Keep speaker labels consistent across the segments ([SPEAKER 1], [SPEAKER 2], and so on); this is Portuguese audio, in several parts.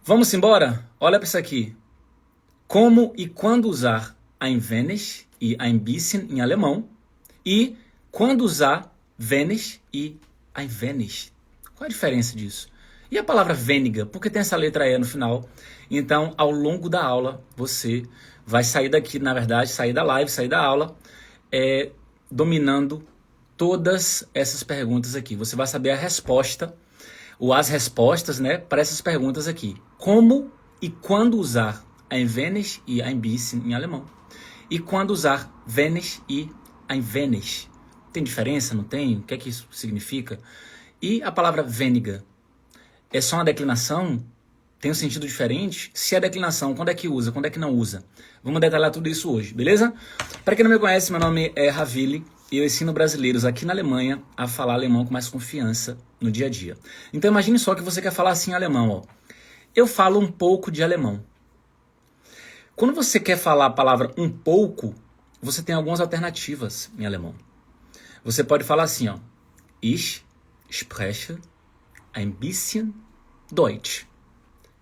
[SPEAKER 1] Vamos embora? Olha para isso aqui. Como e quando usar ein wenig e ein bisschen em alemão e quando usar wenig e ein wenig. Qual a diferença disso? E a palavra weniger? Porque tem essa letra E no final. Então, ao longo da aula, você vai sair daqui, na verdade, sair da live, sair da aula, dominando todas essas perguntas aqui. Você vai saber a resposta, ou as respostas, né, para essas perguntas aqui. Como e quando usar ein wenig e ein bisschen em alemão. E quando usar wenig e ein wenig. Tem diferença? Não tem? O que é que isso significa? E a palavra weniger? É só uma declinação? Tem um sentido diferente? Se é declinação, quando é que usa? Quando é que não usa? Vamos detalhar tudo isso hoje, beleza? Para quem não me conhece, meu nome é Ravili e eu ensino brasileiros aqui na Alemanha a falar alemão com mais confiança no dia a dia. Então imagine só que você quer falar assim em alemão, ó. Eu falo um pouco de alemão. Quando você quer falar a palavra um pouco, você tem algumas alternativas em alemão. Você pode falar assim, ó. Ich spreche ein bisschen Deutsch.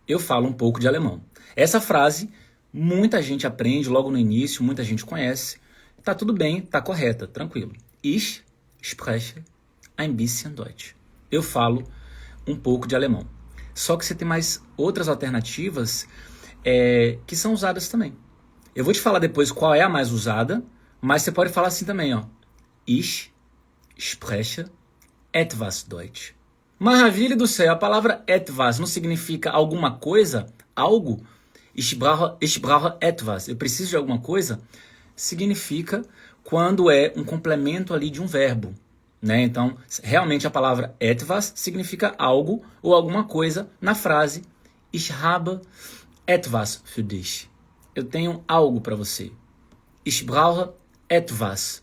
[SPEAKER 1] Eu falo um pouco de alemão. Essa frase, muita gente aprende logo no início, muita gente conhece. Tá tudo bem, tá correta, tranquilo. Ich spreche ein bisschen Deutsch. Eu falo um pouco de alemão. Só que você tem mais outras alternativas que são usadas também. Eu vou te falar depois qual é a mais usada, mas você pode falar assim também, ó. Ich spreche etwas Deutsch. Maravilha do céu, a palavra etwas não significa alguma coisa, algo? Ich brauche etwas, eu preciso de alguma coisa? Significa quando é um complemento ali de um verbo, né? Então, realmente a palavra etwas significa algo ou alguma coisa na frase Ich habe etwas für dich. Eu tenho algo para você. Ich brauche etwas.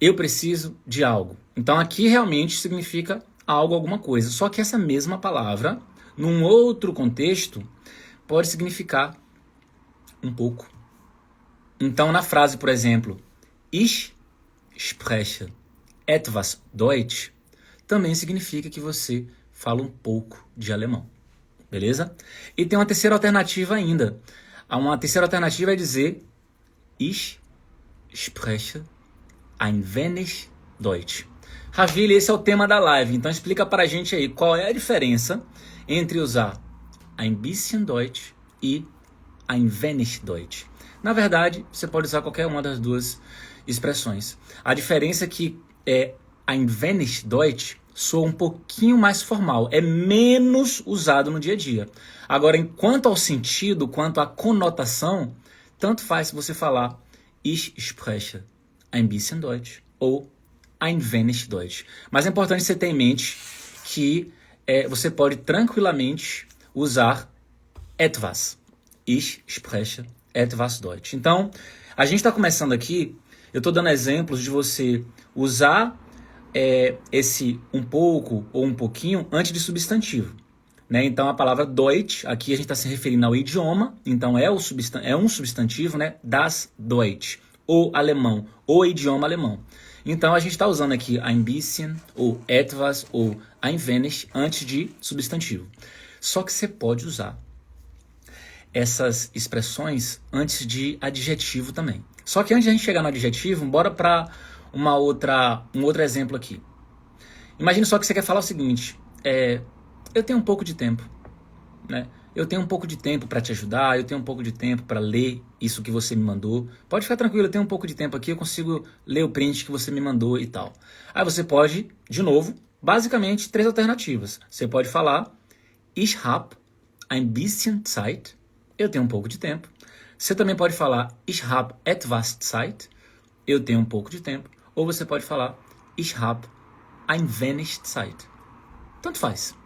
[SPEAKER 1] Eu preciso de algo. Então aqui realmente significa algo, alguma coisa. Só que essa mesma palavra, num outro contexto, pode significar um pouco. Então na frase, por exemplo, Ich spreche etwas Deutsch, também significa que você fala um pouco de alemão. Beleza? E tem uma terceira alternativa ainda. Uma terceira alternativa é dizer Ich spreche ein wenig Deutsch. Ravili, esse é o tema da live, então explica para a gente aí qual é a diferença entre usar ein bisschen Deutsch e ein wenig Deutsch. Na verdade, você pode usar qualquer uma das duas expressões. A diferença é que ein wenig Deutsch soa um pouquinho mais formal, é menos usado no dia a dia. Agora, quanto ao sentido, quanto à conotação, tanto faz se você falar Ich spreche ein bisschen Deutsch ou ein wenig Deutsch. Mas é importante você ter em mente que você pode tranquilamente usar etwas. Ich spreche etwas Deutsch. Então, a gente está começando aqui, eu estou dando exemplos de você usar esse um pouco ou um pouquinho antes de substantivo. Né? Então, a palavra Deutsch, aqui a gente está se referindo ao idioma, então é um substantivo, né? Das Deutsch, ou alemão, ou idioma alemão. Então, a gente está usando aqui ein bisschen, ou etwas, ou ein wenig, antes de substantivo. Só que você pode usar essas expressões antes de adjetivo também. Só que antes de a gente chegar no adjetivo, bora para um outro exemplo aqui. Imagine só que você quer falar o seguinte, eu tenho um pouco de tempo, né? Eu tenho um pouco de tempo para te ajudar, eu tenho um pouco de tempo para ler isso que você me mandou. Pode ficar tranquilo, eu tenho um pouco de tempo aqui, eu consigo ler o print que você me mandou e tal. Aí você pode, de novo, basicamente, 3 alternativas. Você pode falar, ich habe ein bisschen Zeit, eu tenho um pouco de tempo. Você também pode falar, ich habe etwas Zeit, eu tenho um pouco de tempo. Ou você pode falar, ich habe ein wenig Zeit. Tanto faz.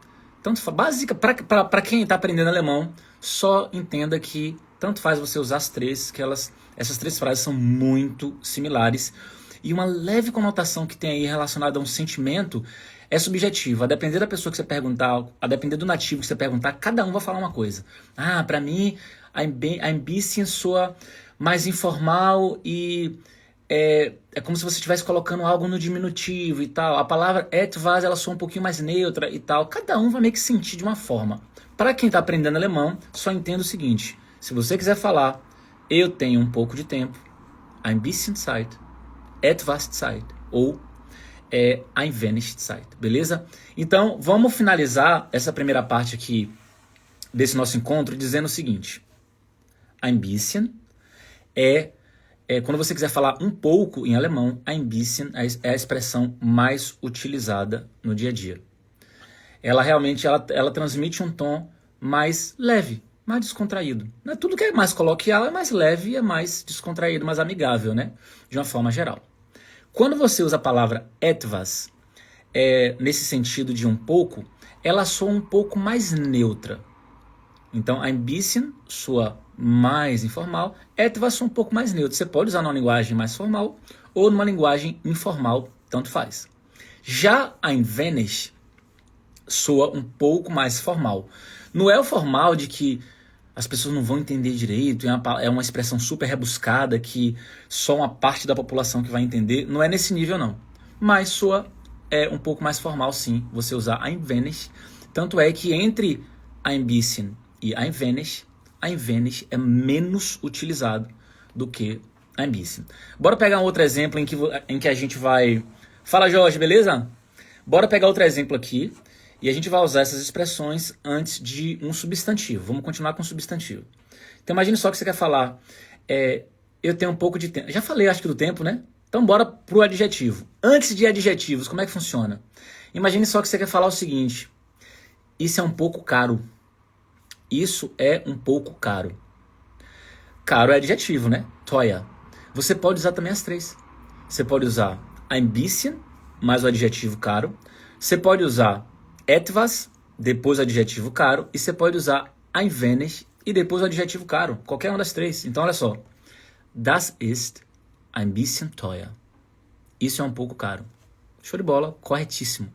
[SPEAKER 1] Básica, para quem está aprendendo alemão, só entenda que tanto faz você usar as três, que essas 3 frases são muito similares. E uma leve conotação que tem aí relacionada a um sentimento é subjetiva. A depender da pessoa que você perguntar, a depender do nativo que você perguntar, cada um vai falar uma coisa. Para mim, ein bisschen soa mais informal e é como se você estivesse colocando algo no diminutivo e tal. A palavra etwas, ela soa um pouquinho mais neutra e tal. Cada um vai meio que sentir de uma forma. Para quem está aprendendo alemão, só entenda o seguinte. Se você quiser falar, eu tenho um pouco de tempo, ein bisschen Zeit, etwas Zeit, ou ein wenig Zeit, beleza? Então, vamos finalizar essa primeira parte aqui desse nosso encontro dizendo o seguinte. Ein bisschen quando você quiser falar um pouco em alemão, ein bisschen é a expressão mais utilizada no dia a dia. Ela realmente ela transmite um tom mais leve, mais descontraído. Né? Tudo que é mais coloquial é mais leve e é mais descontraído, mais amigável, né? De uma forma geral. Quando você usa a palavra etwas, nesse sentido de um pouco, ela soa um pouco mais neutra. Então, ein bisschen soa mais informal, etwas soa um pouco mais neutro. Você pode usar numa linguagem mais formal ou numa linguagem informal, tanto faz. Já ein wenig soa um pouco mais formal. Não é o formal de que as pessoas não vão entender direito, é uma expressão super rebuscada que só uma parte da população que vai entender. Não é nesse nível, não. Mas soa um pouco mais formal, sim, você usar ein wenig. Tanto é que entre ein bisschen e ein wenig é menos utilizado do que ein bisschen. Bora pegar um outro exemplo em que a gente vai... Fala, Jorge, beleza? Bora pegar outro exemplo aqui e a gente vai usar essas expressões antes de um substantivo. Vamos continuar com o substantivo. Então imagine só que você quer falar, eu tenho um pouco de tempo. Já falei, acho que do tempo, né? Então bora pro adjetivo. Antes de adjetivos, como é que funciona? Imagine só que você quer falar o seguinte, isso é um pouco caro. Isso é um pouco caro. Caro é adjetivo, né? Teuer. Você pode usar também as três. Você pode usar ein bisschen, mais o adjetivo caro. Você pode usar etwas, depois o adjetivo caro. E você pode usar ein wenig e depois o adjetivo caro. Qualquer uma das três. Então, olha só. Das ist ein bisschen teuer. Isso é um pouco caro. Show de bola. Corretíssimo.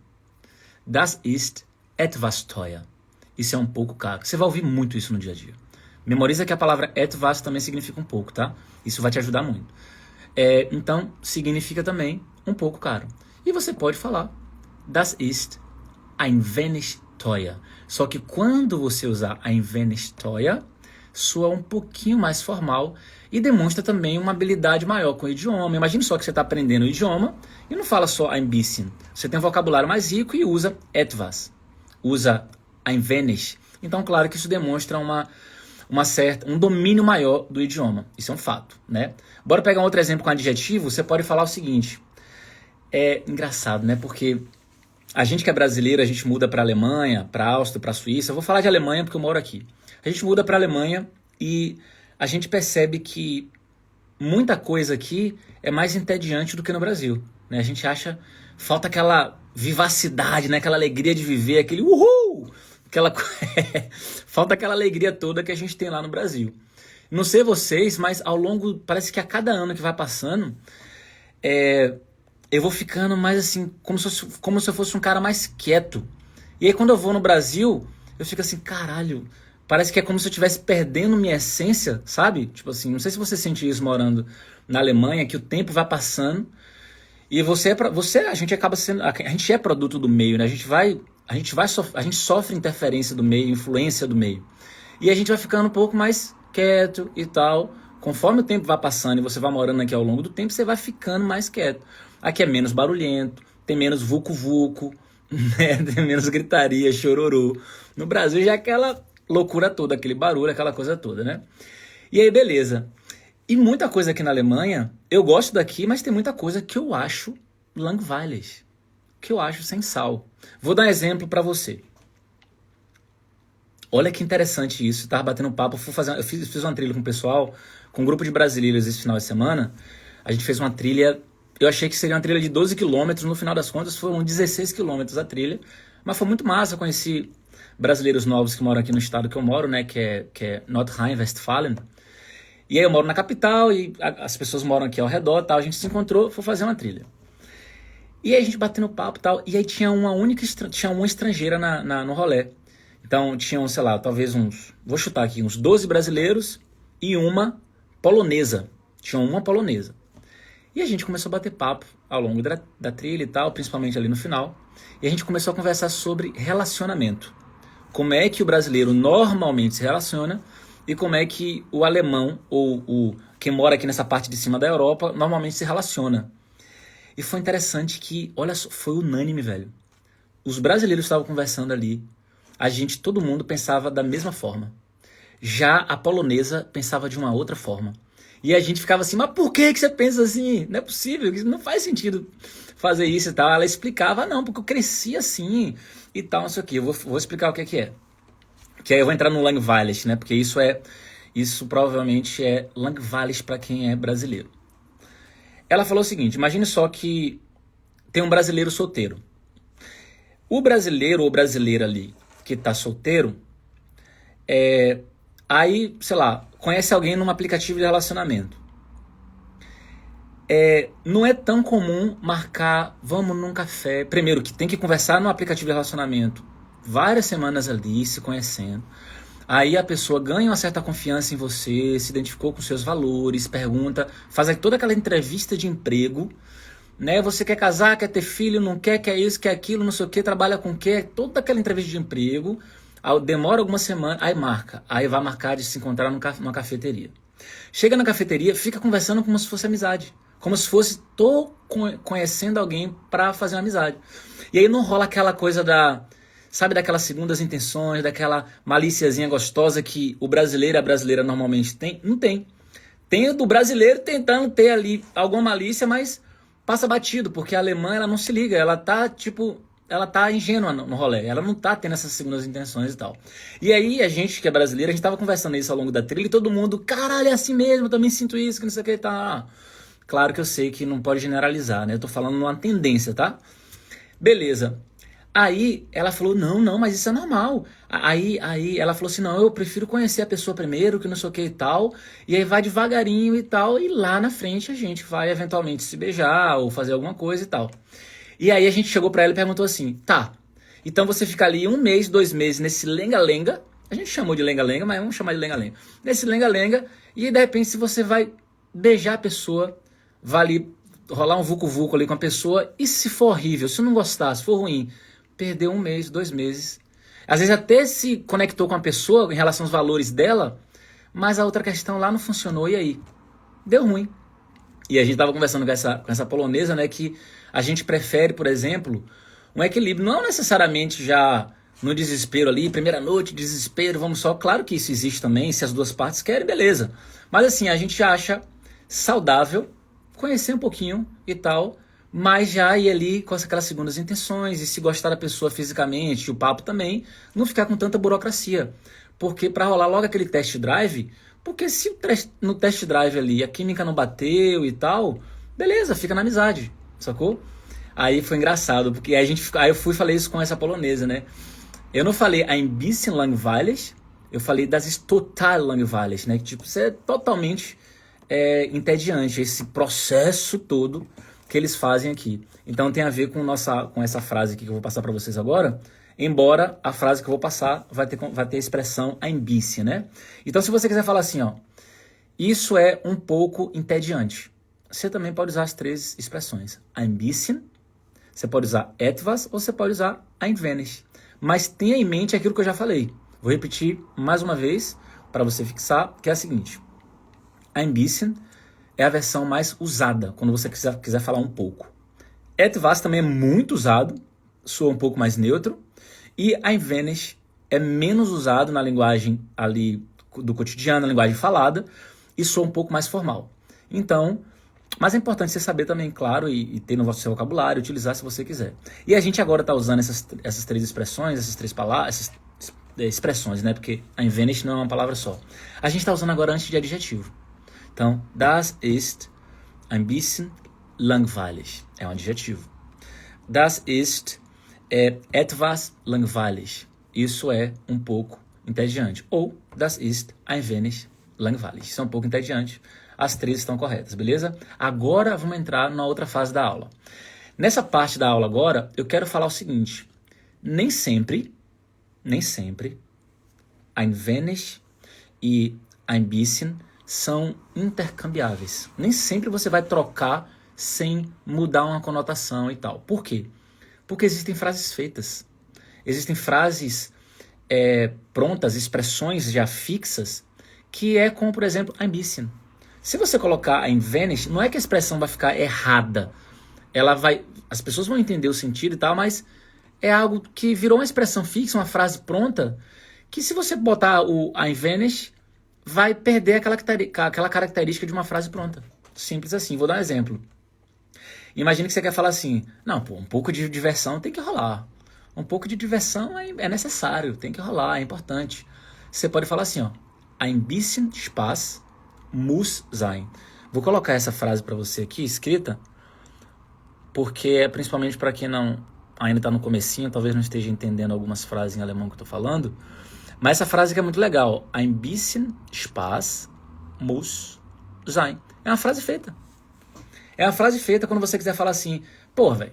[SPEAKER 1] Das ist etwas teuer. Isso é um pouco caro. Você vai ouvir muito isso no dia a dia. Memoriza que a palavra etwas também significa um pouco, tá? Isso vai te ajudar muito. Então, significa também um pouco caro. E você pode falar das ist ein wenig teuer. Só que quando você usar ein wenig teuer, soa um pouquinho mais formal e demonstra também uma habilidade maior com o idioma. Imagine só que você está aprendendo o idioma e não fala só ein bisschen. Você tem um vocabulário mais rico e usa etwas. Usa ein wenig. Então, claro que isso demonstra um domínio maior do idioma. Isso é um fato, né? Bora pegar um outro exemplo com adjetivo. Você pode falar o seguinte. É engraçado, né? Porque a gente que é brasileiro, a gente muda para a Alemanha, para a Áustria, para a Suíça. Eu vou falar de Alemanha porque eu moro aqui. A gente muda para a Alemanha e a gente percebe que muita coisa aqui é mais entediante do que no Brasil, né? A gente acha... Falta aquela vivacidade, né? Aquela alegria de viver, aquele uhul! Falta aquela alegria toda que a gente tem lá no Brasil. Não sei vocês, mas ao longo... Parece que a cada ano que vai passando, eu vou ficando mais assim, como se eu fosse um cara mais quieto. E aí quando eu vou no Brasil, eu fico assim, caralho, parece que é como se eu estivesse perdendo minha essência, sabe? Tipo assim, não sei se você sente isso morando na Alemanha, que o tempo vai passando e a gente acaba sendo, a gente é produto do meio, né? A gente sofre interferência do meio, influência do meio. E a gente vai ficando um pouco mais quieto e tal. Conforme o tempo vai passando e você vai morando aqui ao longo do tempo, você vai ficando mais quieto. Aqui é menos barulhento, tem menos vucu-vucu, né? Tem menos gritaria, chororô. No Brasil já é aquela loucura toda, aquele barulho, aquela coisa toda, né? E aí, beleza. E muita coisa aqui na Alemanha, eu gosto daqui, mas tem muita coisa que eu acho langweilig, que eu acho sem sal. Vou dar um exemplo para você. Olha que interessante isso. Eu tava batendo um papo, eu fiz uma trilha com o pessoal, com um grupo de brasileiros esse final de semana. A gente fez uma trilha, eu achei que seria uma trilha de 12 quilômetros, no final das contas foram 16 quilômetros a trilha, mas foi muito massa. Eu conheci brasileiros novos que moram aqui no estado que eu moro, né, que é Nordrhein-Westfalen. E aí eu moro na capital e as pessoas moram aqui ao redor, tal. A gente se encontrou, foi fazer uma trilha. E aí a gente batendo papo e tal, e aí tinha uma estrangeira no rolê. Então tinham, sei lá, talvez vou chutar aqui, uns 12 brasileiros e uma polonesa. Tinha uma polonesa. E a gente começou a bater papo ao longo da trilha e tal, principalmente ali no final. E a gente começou a conversar sobre relacionamento. Como é que o brasileiro normalmente se relaciona e como é que o alemão ou quem mora aqui nessa parte de cima da Europa normalmente se relaciona. E foi interessante que, olha só, foi unânime, velho. Os brasileiros estavam conversando ali, todo mundo pensava da mesma forma. Já a polonesa pensava de uma outra forma. E a gente ficava assim, mas por que você pensa assim? Não é possível, não faz sentido fazer isso e tal. Ela explicava, não, porque eu cresci assim e tal, não sei o que. Eu vou explicar o que é. Que aí eu vou entrar no Langweilig, né? Porque isso provavelmente é Langweilig para quem é brasileiro. Ela falou o seguinte, imagine só que tem um brasileiro solteiro. O brasileiro ou brasileira ali que tá solteiro, aí, sei lá, conhece alguém num aplicativo de relacionamento. Não é tão comum marcar, vamos num café. Primeiro, que tem que conversar no aplicativo de relacionamento várias semanas ali, se conhecendo. Aí a pessoa ganha uma certa confiança em você, se identificou com seus valores, pergunta, faz toda aquela entrevista de emprego, né? Você quer casar, quer ter filho, não quer isso, quer aquilo, não sei o que, trabalha com o que, toda aquela entrevista de emprego, demora algumas semanas, aí vai marcar de se encontrar numa cafeteria. Chega na cafeteria, fica conversando como se fosse amizade, como se fosse, tô conhecendo alguém pra fazer uma amizade. E aí não rola aquela coisa sabe, daquelas segundas intenções, daquela malíciazinha gostosa que o brasileiro e a brasileira normalmente tem? Não tem. Tem do brasileiro tentando ter ali alguma malícia, mas passa batido, porque a alemã, ela não se liga, ela tá ingênua no rolê, ela não tá tendo essas segundas intenções e tal. E aí, a gente que é brasileiro, a gente tava conversando isso ao longo da trilha e todo mundo, caralho, é assim mesmo, eu também sinto isso, que não sei o que, tá. Claro que eu sei que não pode generalizar, né? Eu tô falando uma tendência, tá? Beleza. Aí ela falou, não, mas isso é normal. Aí ela falou assim, não, eu prefiro conhecer a pessoa primeiro, que não sei o que e tal. E aí vai devagarinho e tal, e lá na frente a gente vai eventualmente se beijar ou fazer alguma coisa e tal. E aí a gente chegou pra ela e perguntou assim, tá, então você fica ali 1 mês, 2 meses nesse lenga-lenga, a gente chamou de lenga-lenga, mas vamos chamar de lenga-lenga. Nesse lenga-lenga, e de repente se você vai beijar a pessoa, vai ali rolar um vucu-vucu ali com a pessoa, e se for horrível, se não gostar, se for ruim, perdeu 1 mês, 2 meses. Às vezes até se conectou com a pessoa em relação aos valores dela, mas a outra questão lá não funcionou, e aí? Deu ruim. E a gente estava conversando com essa polonesa, né, que a gente prefere, por exemplo, um equilíbrio. Não necessariamente já no desespero ali, primeira noite, desespero, vamos só. Claro que isso existe também, se as duas partes querem, beleza. Mas assim, a gente acha saudável conhecer um pouquinho e tal, mas já ir ali com aquelas segundas intenções, e se gostar da pessoa fisicamente, o papo também, não ficar com tanta burocracia. Porque para rolar logo aquele test drive, porque se no test drive ali a química não bateu e tal, beleza, fica na amizade, sacou? Aí foi engraçado, porque aí eu fui e falei isso com essa polonesa, né? Eu não falei ein bisschen langweilig, eu falei das total langweilig, né? Que tipo, isso é totalmente entediante, esse processo todo que eles fazem aqui. Então tem a ver com essa frase aqui que eu vou passar para vocês agora, embora a frase que eu vou passar vai ter a expressão ein bisschen, né? Então se você quiser falar assim, ó, isso é um pouco entediante, você também pode usar as 3 expressões. Ein bisschen, você pode usar etwas ou você pode usar ein wenig. Mas tenha em mente aquilo que eu já falei. Vou repetir mais uma vez para você fixar, que é a seguinte. Ein bisschen é a versão mais usada, quando você quiser falar um pouco. Etwas também é muito usado, soa um pouco mais neutro. E ein wenig é menos usado na linguagem ali do cotidiano, na linguagem falada, e soa um pouco mais formal. Então, mas é importante você saber também, claro, e ter no seu vocabulário, utilizar se você quiser. E a gente agora está usando essas 3 expressões, essas 3 palavras, essas expressões, né? Porque ein wenig não é uma palavra só. A gente está usando agora antes de adjetivo. Então, das ist ein bisschen langweilig. É um adjetivo. Das ist etwas langweilig. Isso é um pouco entediante. Ou das ist ein wenig langweilig. Isso é um pouco entediante. As 3 estão corretas, beleza? Agora vamos entrar na outra fase da aula. Nessa parte da aula agora, eu quero falar o seguinte. Nem sempre, ein wenig e ein bisschen são intercambiáveis. Nem sempre você vai trocar sem mudar uma conotação e tal. Por quê? Porque existem frases feitas. Existem frases prontas, expressões já fixas, que é como, por exemplo, ein bisschen. Se você colocar ein wenig, não é que a expressão vai ficar errada. As pessoas vão entender o sentido e tal, mas é algo que virou uma expressão fixa, uma frase pronta, que se você botar o ein wenig, vai perder aquela característica de uma frase pronta. Simples assim. Vou dar um exemplo. Imagine que você quer falar assim, não, pô, um pouco de diversão tem que rolar. Um pouco de diversão é necessário, tem que rolar, é importante. Você pode falar assim, ó, ein bisschen Spaß muss sein. Vou colocar essa frase para você aqui, escrita, porque é principalmente para quem ainda está no comecinho, talvez não esteja entendendo algumas frases em alemão que eu estou falando, mas essa frase que é muito legal, ein bisschen Spaß muss sein. É uma frase feita. É uma frase feita quando você quiser falar assim, pô, velho,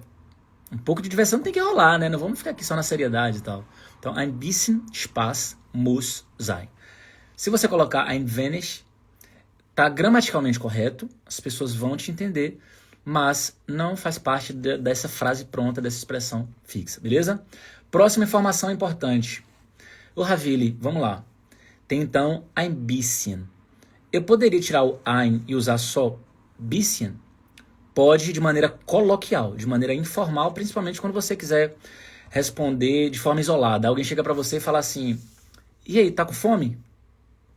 [SPEAKER 1] um pouco de diversão tem que rolar, né? Não vamos ficar aqui só na seriedade e tal. Então, ein bisschen Spaß muss sein. Se você colocar ein wenig, tá gramaticalmente correto, as pessoas vão te entender, mas não faz parte dessa frase pronta, dessa expressão fixa, beleza? Próxima informação importante. O Ravili, vamos lá. Tem então ein bisschen. Eu poderia tirar o ein e usar só bisschen? Pode de maneira coloquial, de maneira informal, principalmente quando você quiser responder de forma isolada. Alguém chega para você e fala assim, e aí, tá com fome?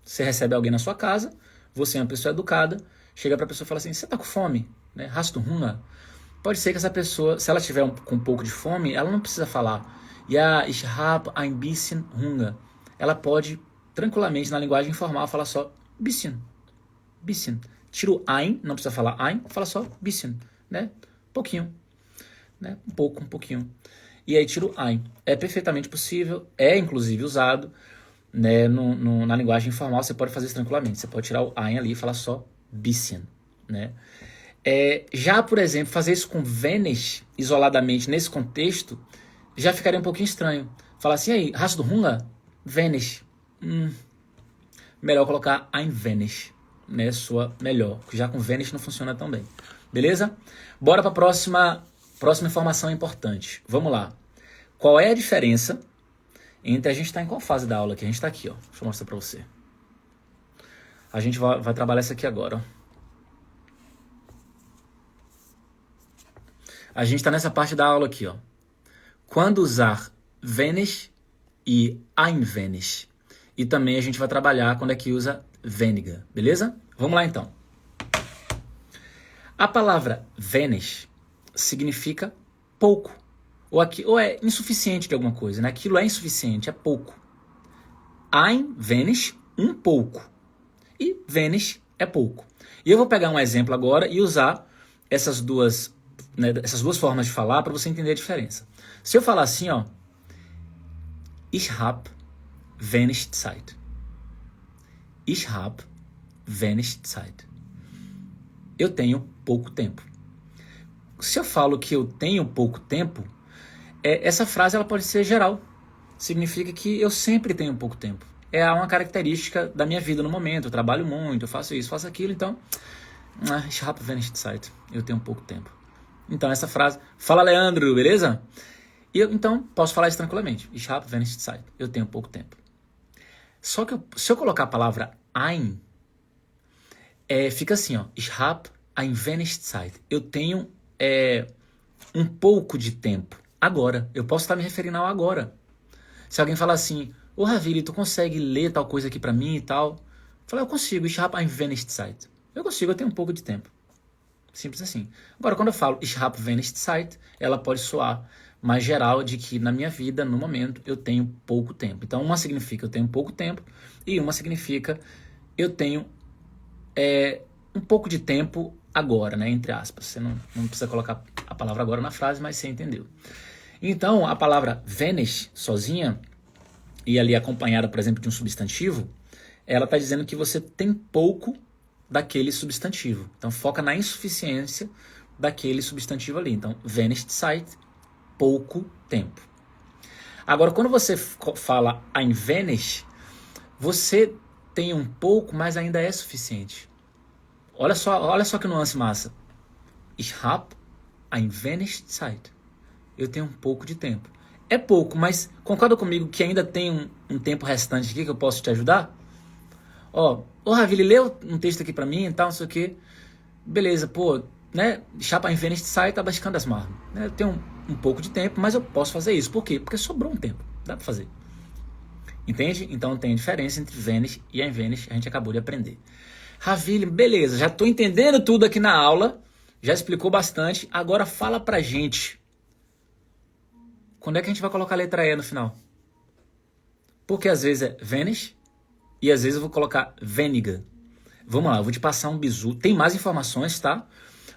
[SPEAKER 1] Você recebe alguém na sua casa, você é uma pessoa educada, chega para a pessoa e fala assim, você tá com fome? Né? Hast du Hunger? Pode ser que essa pessoa, se ela tiver com um pouco de fome, ela não precisa falar, ja, ich habe ein bisschen Hunger. Ela pode, tranquilamente, na linguagem informal, falar só bisschen, bisschen. Tira o ein, não precisa falar ein, fala só bisschen, né? Pouquinho, né? Um pouquinho. E aí tira o ein. É perfeitamente possível, é inclusive usado, né? Na linguagem informal você pode fazer isso tranquilamente. Você pode tirar o ein ali e falar só bisschen, né? Já, por exemplo, fazer isso com wenig, isoladamente, nesse contexto, já ficaria um pouquinho estranho. Falar assim, aí, hast du Hunger? Wenig. Melhor colocar ein wenig. Né, soa melhor, já com wenig não funciona tão bem. Beleza? Bora para a próxima informação importante. Vamos lá. Qual é a diferença entre a gente está em qual fase da aula aqui? A gente está aqui, ó. Deixa eu mostrar para você. A gente vai trabalhar isso aqui agora, ó. A gente está nessa parte da aula aqui, ó. Quando usar wenig e ein wenig. E também a gente vai trabalhar quando é que usa weniger, beleza? Vamos lá então. A palavra wenig significa pouco, ou é insuficiente de alguma coisa, né? Aquilo é insuficiente, é pouco. Ein wenig, um pouco. E wenig é pouco. E eu vou pegar um exemplo agora e usar essas duas formas de falar para você entender a diferença. Se eu falar assim, ó, ich hab wenig Zeit. Ich hab wenig Zeit. Eu tenho pouco tempo. Se eu falo que eu tenho pouco tempo, essa frase ela pode ser geral. Significa que eu sempre tenho pouco tempo. É uma característica da minha vida no momento. Eu trabalho muito, eu faço isso, faço aquilo. Então, ich hab wenig Zeit. Eu tenho pouco tempo. Então, essa frase... Fala, Leandro, beleza? Então, posso falar isso tranquilamente. Ich hab wenig Zeit. Eu tenho pouco tempo. Só que se eu colocar a palavra ein, fica assim, ó. Ich hab ein wenig Zeit. Eu tenho um pouco de tempo. Agora. Eu posso estar me referindo ao agora. Se alguém falar assim, ô Ravili, tu consegue ler tal coisa aqui pra mim e tal? Eu falo, eu consigo. Ich hab ein wenig Zeit. Eu consigo, eu tenho um pouco de tempo. Simples assim. Agora, quando eu falo ich hab wenig Zeit, ela pode soar mais geral de que na minha vida, no momento, eu tenho pouco tempo. Então, uma significa eu tenho pouco tempo e uma significa eu tenho um pouco de tempo agora, né? Entre aspas. Você não precisa colocar a palavra agora na frase, mas você entendeu. Então, a palavra wenig, sozinha, e ali acompanhada, por exemplo, de um substantivo, ela está dizendo que você tem pouco daquele substantivo. Então, foca na insuficiência daquele substantivo ali. Então, wenig Zeit, pouco tempo. Agora, quando você fala ein wenig, você tem um pouco, mas ainda é suficiente. Olha só que nuance massa.
[SPEAKER 2] Ich habe ein wenig Zeit. Eu tenho um pouco de tempo. É pouco, mas concorda comigo que ainda tem um tempo restante aqui que eu posso te ajudar? Ô Ravili, lê um texto aqui pra mim e tal, não sei o quê. Beleza, pô, né? Ich habe ein wenig Zeit, aber ich kann das machen. Eu tenho um pouco de tempo, mas eu posso fazer isso. Por quê? Porque sobrou um tempo. Dá pra fazer. Entende? Então tem a diferença entre wenig e ein wenig. A gente acabou de aprender. Ravili, beleza, já tô entendendo tudo aqui na aula. Já explicou bastante. Agora fala pra gente. Quando é que a gente vai colocar a letra E no final? Porque às vezes é wenig e às vezes eu vou colocar weniger. Vamos lá, eu vou te passar um bizu. Tem mais informações, tá?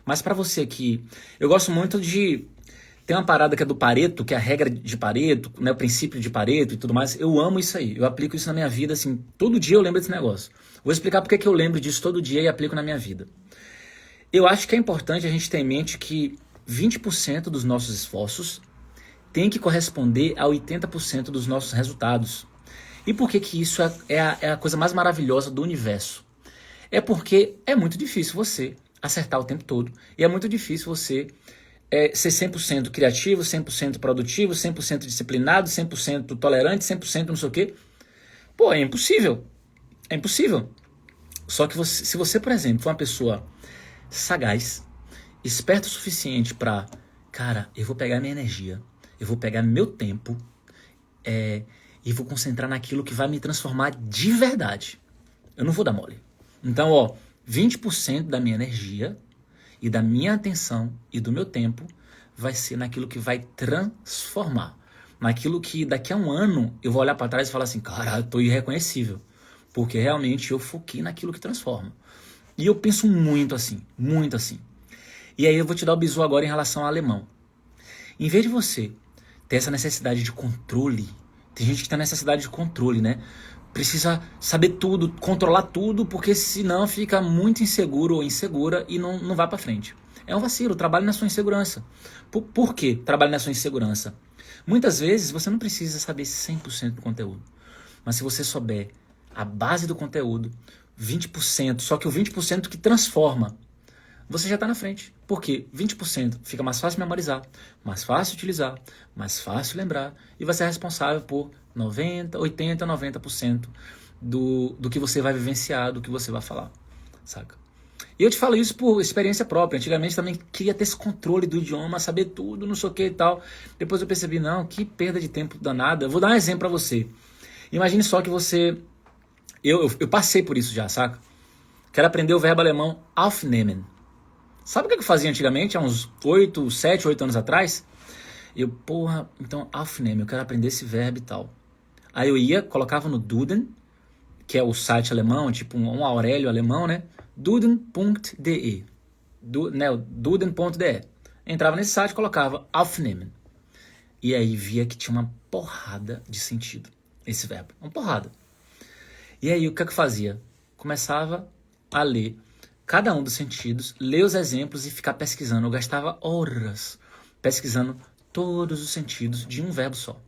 [SPEAKER 2] Mas pra você aqui, eu gosto muito de... Tem uma parada que é do Pareto, que é a regra de Pareto, né, o princípio de Pareto e tudo mais. Eu amo isso aí. Eu aplico isso na minha vida, assim, todo dia eu lembro desse negócio. Vou explicar porque que eu lembro disso todo dia e aplico na minha vida. Eu acho que é importante a gente ter em mente que 20% dos nossos esforços tem que corresponder a 80% dos nossos resultados. E por que que isso é a coisa mais maravilhosa do universo? É porque é muito difícil você acertar o tempo todo. E é muito difícil você ser 100% criativo, 100% produtivo, 100% disciplinado, 100% tolerante, 100% não sei o quê. Pô, é impossível. É impossível. Só que se você, por exemplo, for uma pessoa sagaz, esperto o suficiente para, cara, eu vou pegar minha energia, eu vou pegar meu tempo e vou concentrar naquilo que vai me transformar de verdade. Eu não vou dar mole. Então, 20% da minha energia e da minha atenção e do meu tempo vai ser naquilo que vai transformar. Naquilo que daqui a um ano eu vou olhar para trás e falar assim, cara, eu tô irreconhecível. Porque realmente eu foquei naquilo que transforma. E eu penso muito assim, muito assim. E aí eu vou te dar o bizu agora em relação ao alemão. Em vez de você ter essa necessidade de controle, tem gente que tem necessidade de controle, né? Precisa saber tudo, controlar tudo, porque senão fica muito inseguro ou insegura e não vai pra frente. É um vacilo, trabalhe na sua insegurança. Por quê trabalhe na sua insegurança? Muitas vezes você não precisa saber 100% do conteúdo. Mas se você souber a base do conteúdo, 20%, só que o 20% que transforma, você já está na frente. Por quê? 20% fica mais fácil memorizar, mais fácil utilizar, mais fácil lembrar e vai ser responsável por 90%, 80%, 90% do que você vai vivenciar, do que você vai falar, saca? E eu te falo isso por experiência própria. Antigamente também queria ter esse controle do idioma, saber tudo, não sei o que e tal. Depois eu percebi, não, que perda de tempo danada. Eu vou dar um exemplo para você. Imagine só que você... Eu passei por isso já, saca? Quero aprender o verbo alemão aufnehmen. Sabe o que eu fazia antigamente, há uns 7, 8 anos atrás? Então aufnehmen, eu quero aprender esse verbo e tal. Aí eu ia, colocava no Duden, que é o site alemão, tipo um Aurélio alemão, né? Duden.de, Duden.de. Entrava nesse site, colocava aufnehmen. E aí via que tinha uma porrada de sentido, esse verbo. Uma porrada. E aí o que eu fazia? Começava a ler cada um dos sentidos, ler os exemplos e ficar pesquisando. Eu gastava horas pesquisando todos os sentidos de um verbo só.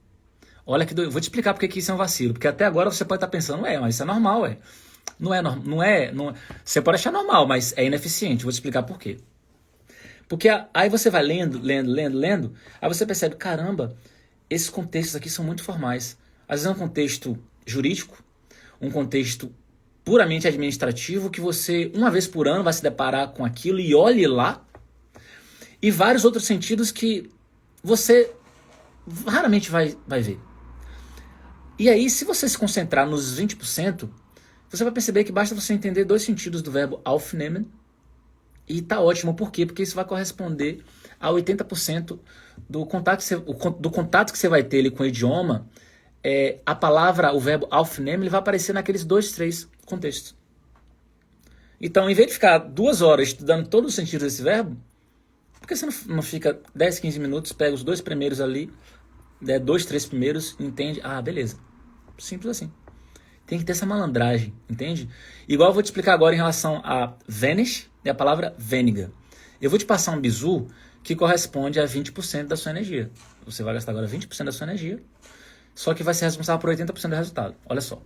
[SPEAKER 2] Olha que vou te explicar porque que isso é um vacilo. Porque até agora você pode estar pensando, mas isso é normal, Não é. Você pode achar normal, mas é ineficiente. Vou te explicar por quê. Porque aí você vai lendo, aí você percebe, caramba, esses contextos aqui são muito formais. Às vezes é um contexto jurídico, um contexto puramente administrativo, que você, uma vez por ano, vai se deparar com aquilo e olhe lá, e vários outros sentidos que você raramente vai ver. E aí, se você se concentrar nos 20%, você vai perceber que basta você entender 2 sentidos do verbo aufnehmen, e tá ótimo. Por quê? Porque isso vai corresponder a 80% do contato que você vai ter ali com o idioma. A palavra, o verbo aufnehmen, ele vai aparecer naqueles 2, 3 contextos. Então, em vez de ficar 2 horas estudando todos os sentidos desse verbo, por que você não fica 10, 15 minutos, pega os 2 primeiros ali, 2, 3 primeiros, entende? Ah, beleza. Simples assim. Tem que ter essa malandragem, entende? Igual eu vou te explicar agora em relação a wenig e a palavra weniger. Eu vou te passar um bizu que corresponde a 20% da sua energia. Você vai gastar agora 20% da sua energia, só que vai ser responsável por 80% do resultado. Olha só.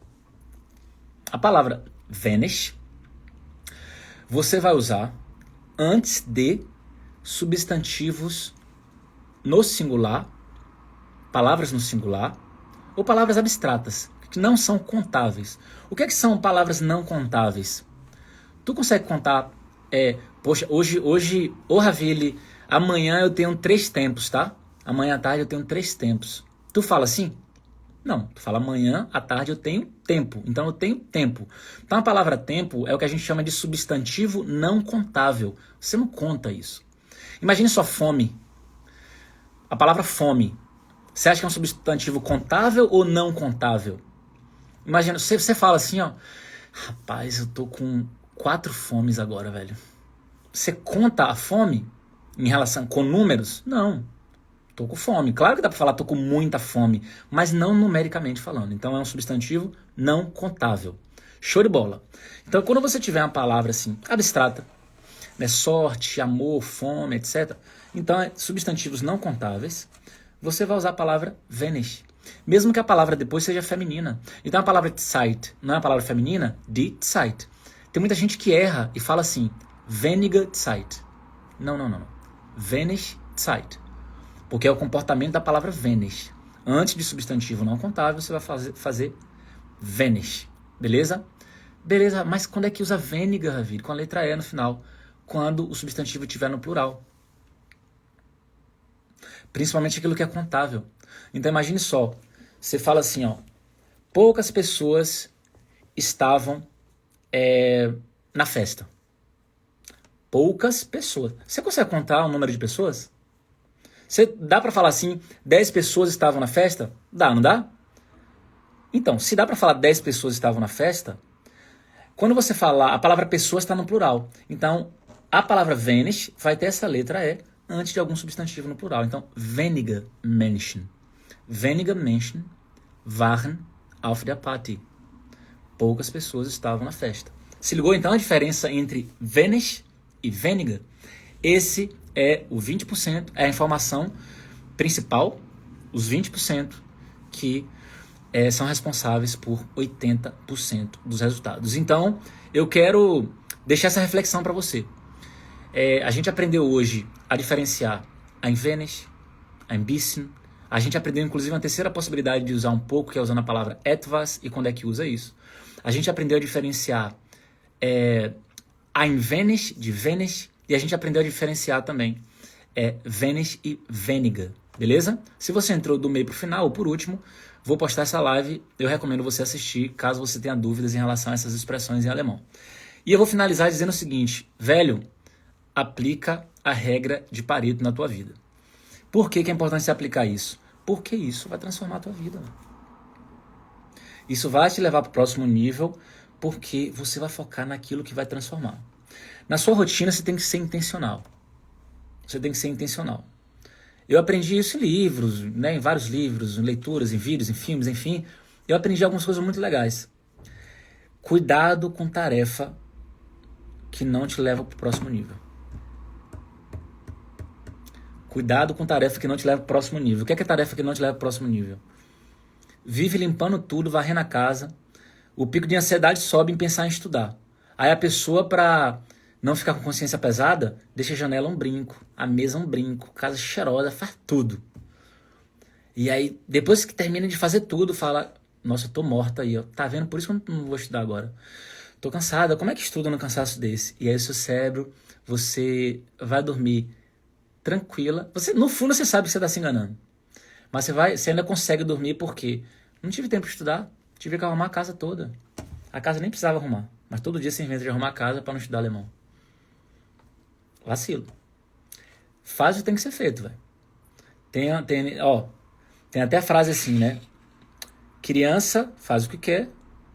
[SPEAKER 2] A palavra wenig você vai usar antes de substantivos no singular, palavras no singular, ou palavras abstratas, que não são contáveis. O que é que são palavras não contáveis? Tu consegue contar, poxa, hoje, ô Ravili, amanhã eu tenho 3 tempos, tá? Amanhã à tarde eu tenho 3 tempos. Tu fala assim? Não, tu fala amanhã à tarde eu tenho tempo. Então eu tenho tempo. Então a palavra tempo é o que a gente chama de substantivo não contável. Você não conta isso. Imagine só fome. A palavra fome. Você acha que é um substantivo contável ou não contável? Imagina, você fala assim, ó. Rapaz, eu tô com 4 fomes agora, velho. Você conta a fome em relação com números? Não. Tô com fome. Claro que dá pra falar tô com muita fome, mas não numericamente falando. Então é um substantivo não contável. Show de bola. Então quando você tiver uma palavra assim, abstrata, né, sorte, amor, fome, etc. Então substantivos não contáveis, você vai usar a palavra vanish. Mesmo que a palavra depois seja feminina. Então a palavra Zeit não é uma palavra feminina? Die Zeit. Tem muita gente que erra e fala assim, wenige Zeit. Não. Vanish Zeit. Porque é o comportamento da palavra vanish. Antes de substantivo não contável, você vai fazer vanish. Beleza? Beleza, mas quando é que usa wenige, Ravili? Com a letra E no final. Quando o substantivo estiver no plural. Principalmente aquilo que é contável. Então imagine só. Você fala assim, ó. Poucas pessoas estavam na festa. Poucas pessoas. Você consegue contar o número de pessoas? Dá pra falar assim, 10 pessoas estavam na festa? Dá, não dá? Então, se dá pra falar 10 pessoas estavam na festa, quando você falar, a palavra pessoas está no plural. Então, a palavra vanish vai ter essa letra E antes de algum substantivo no plural. Então, wenige Menschen. Wenige Menschen waren auf der Party. Poucas pessoas estavam na festa. Se ligou então a diferença entre vanish e wenige? Esse é o 20%, é a informação principal, os 20% que são responsáveis por 80% dos resultados. Então, eu quero deixar essa reflexão para você. A gente aprendeu hoje a diferenciar ein wenig, ein bisschen. A gente aprendeu, inclusive, uma terceira possibilidade de usar um pouco, que é usando a palavra etwas, e quando é que usa isso. A gente aprendeu a diferenciar ein wenig de wenig, e a gente aprendeu a diferenciar também vanish e wenige, beleza? Se você entrou do meio para o final ou por último, vou postar essa live, eu recomendo você assistir, caso você tenha dúvidas em relação a essas expressões em alemão. E eu vou finalizar dizendo o seguinte, velho, aplica a regra de Pareto na tua vida. Por que é importante você aplicar isso? Porque isso vai transformar a tua vida. Isso vai te levar para o próximo nível, porque você vai focar naquilo que vai transformar. Na sua rotina, você tem que ser intencional. Você tem que ser intencional. Eu aprendi isso em livros, né, em vários livros, em leituras, em vídeos, em filmes, enfim. Eu aprendi algumas coisas muito legais. Cuidado com tarefa que não te leva para o próximo nível. Cuidado com tarefa que não te leva para o próximo nível. O que é tarefa que não te leva para o próximo nível? Vive limpando tudo, varrendo a casa. O pico de ansiedade sobe em pensar em estudar. Aí a pessoa, para não ficar com consciência pesada, deixa a janela um brinco, a mesa um brinco, casa cheirosa, faz tudo. E aí, depois que termina de fazer tudo, fala, nossa, eu tô morta aí, ó. Tá vendo? Por isso que eu não vou estudar agora. Tô cansada, como é que estuda num cansaço desse? E aí o seu cérebro, você vai dormir tranquila. No fundo você sabe que você tá se enganando. Mas você ainda consegue dormir porque não tive tempo de estudar, tive que arrumar a casa toda. A casa nem precisava arrumar, mas todo dia você inventa de arrumar a casa para não estudar alemão. Vacilo. Faz o que tem que ser feito, velho. Tem até a frase assim, né? Criança faz o que quer,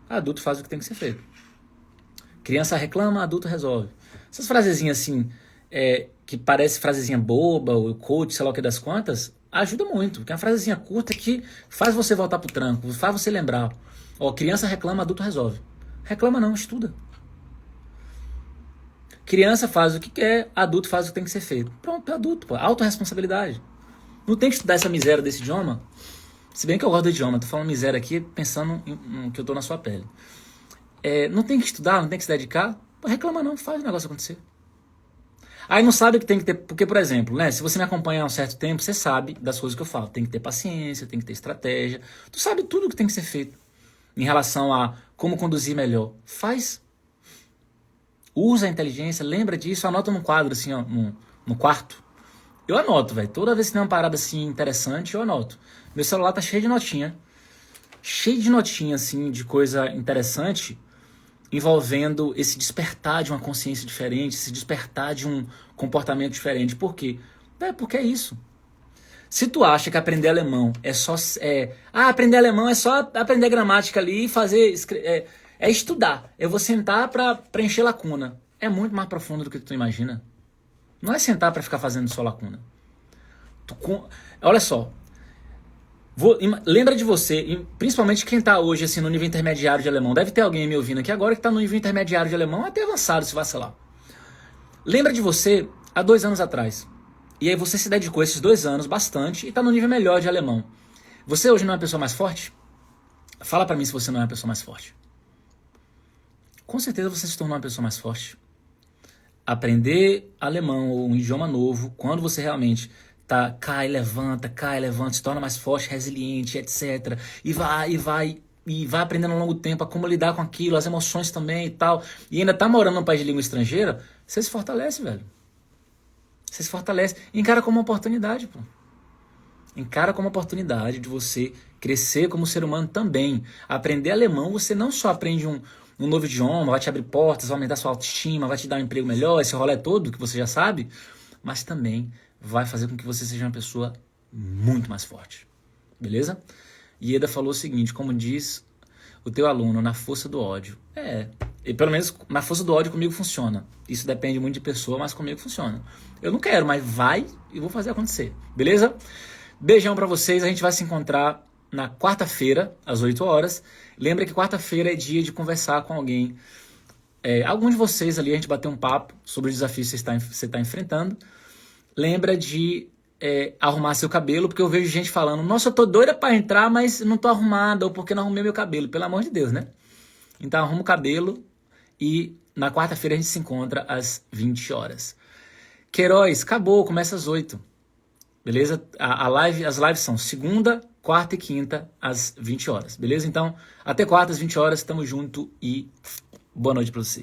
[SPEAKER 2] adulto faz o que tem que ser feito. Criança reclama, adulto resolve. Essas frasezinhas assim, que parece frasezinha boba, ou coach, sei lá o que das quantas, ajuda muito. Porque é uma frasezinha curta que faz você voltar pro tranco, faz você lembrar. Criança reclama, adulto resolve. Reclama não, estuda. Criança faz o que quer, adulto faz o que tem que ser feito. Pronto, é adulto, pô. Autorresponsabilidade. Não tem que estudar essa miséria desse idioma. Se bem que eu gosto do idioma, tô falando miséria aqui pensando em que eu tô na sua pele. Não tem que estudar, não tem que se dedicar. Pô, reclama não, faz o negócio acontecer. Aí não sabe que tem que ter, porque, por exemplo, né, se você me acompanha há um certo tempo, você sabe das coisas que eu falo. Tem que ter paciência, tem que ter estratégia. Tu sabe tudo que tem que ser feito em relação a como conduzir melhor. Faz. Usa a inteligência, lembra disso, anota num quadro assim, ó, no quarto. Eu anoto, velho. Toda vez que tem uma parada assim interessante, eu anoto. Meu celular tá cheio de notinha. Cheio de notinha, assim, de coisa interessante, envolvendo esse despertar de uma consciência diferente, esse despertar de um comportamento diferente. Por quê? Porque é isso. Se tu acha que aprender alemão é só... aprender alemão é só aprender gramática ali e fazer... É estudar. Eu vou sentar para preencher lacuna. É muito mais profundo do que tu imagina. Não é sentar para ficar fazendo só lacuna. Olha só. Lembra de você, principalmente quem está hoje assim, no nível intermediário de alemão. Deve ter alguém me ouvindo aqui agora que está no nível intermediário de alemão, até avançado, se vacilar. Lembra de você há 2 anos atrás. E aí você se dedicou esses 2 anos bastante e está no nível melhor de alemão. Você hoje não é uma pessoa mais forte? Fala para mim se você não é uma pessoa mais forte. Com certeza você se tornou uma pessoa mais forte. Aprender alemão ou um idioma novo, quando você realmente cai, levanta, se torna mais forte, resiliente, etc. E vai aprendendo ao longo do tempo a como lidar com aquilo, as emoções também e tal. E ainda tá morando num país de língua estrangeira, você se fortalece, velho. Você se fortalece. Encara como uma oportunidade, pô. Encara como uma oportunidade de você crescer como ser humano também. Aprender alemão, você não só aprende um novo idioma, vai te abrir portas, vai aumentar sua autoestima, vai te dar um emprego melhor, esse rolê todo que você já sabe, mas também vai fazer com que você seja uma pessoa muito mais forte. Beleza? Ieda falou o seguinte, como diz o teu aluno, na força do ódio. E pelo menos na força do ódio comigo funciona. Isso depende muito de pessoa, mas comigo funciona. Eu não quero, mas vai e vou fazer acontecer. Beleza? Beijão pra vocês, a gente vai se encontrar na quarta-feira, às 8 horas. Lembra que quarta-feira é dia de conversar com alguém. Algum de vocês ali, a gente bater um papo sobre os desafios que você está enfrentando. Lembra de arrumar seu cabelo, porque eu vejo gente falando, nossa, eu tô doida pra entrar, mas não tô arrumada, ou porque não arrumei meu cabelo. Pelo amor de Deus, né? Então arruma o cabelo e na quarta-feira a gente se encontra às 20 horas. Queiroz, acabou, começa às 8. Beleza? As lives são segunda, quarta e quinta às 20 horas. Beleza? Então, até quarta às 20 horas, tamo junto e boa noite pra vocês.